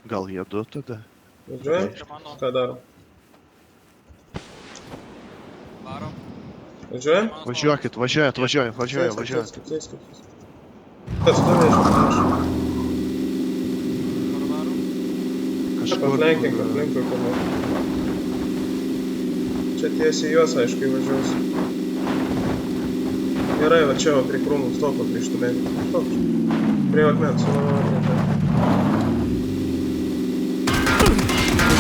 Gal jie du tada? Važiuojam? Čia mano. Ką darom? Varom. Važiuojam? Mano Važiuokit, važiuojat. Sėskit. Kas tu nežinai? Kur varom? Kažkur. Aplenkink, aplinkui kur nors. Čia tiesiai juos, aišku, įvažiuosiu. Gerai, va čia, va, prie krūmų, stop, prieštumėti. Stop. Prie akmens,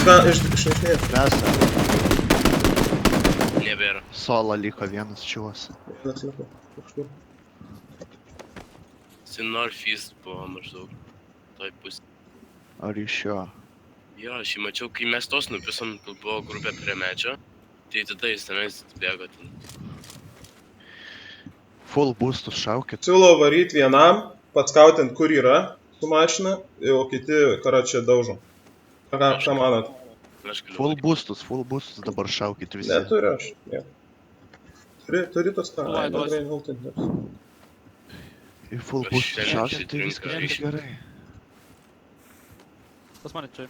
Išnešinėti. Vesa. Nebėra. Sola liko vienas čiuos. Vienas liko. Kažkur. Northeast buvo maždaug. Toj pusė. Ar iš jo? Jo, aš jį mačiau, kai mes tos nupisom, buvo grupė prie medžio. Tai tada jis tenais bėgo ten. Full boostus šaukit. Siūlau varyti vienam, patskautint, kur yra su mašina, o kiti karačią daužom. Ką manot? Aš galiu. Full boostus dabar šaukit visi. Neturiu aš. Ne. Turi tos ką? Duodu. Gerai, hultint. Į full Aš boostus šiandien šaukit, tai išsitrinka, viskas bus reiškia. gerai. Pas mane čia.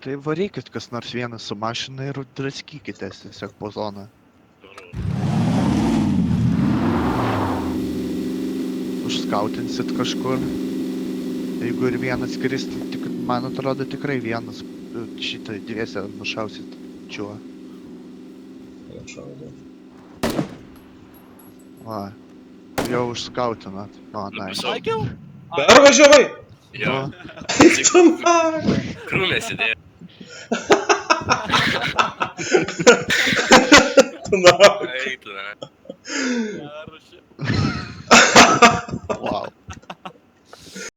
Tai varykit kas nors vienas su mašina ir draskykitės tiesiog po zoną. Užskautinsit kažkur. Jeigu ir vienas kris, tai tik, man atrodo tikrai vienas šitą dviesę nušausit čiuo. Va. Jau užskautinat. O, nice. Taikiau? Pervažiavai! Jo. Eik Krūmė sėdėjo. tu na. Eik tu, ne. Geras čia. Wow.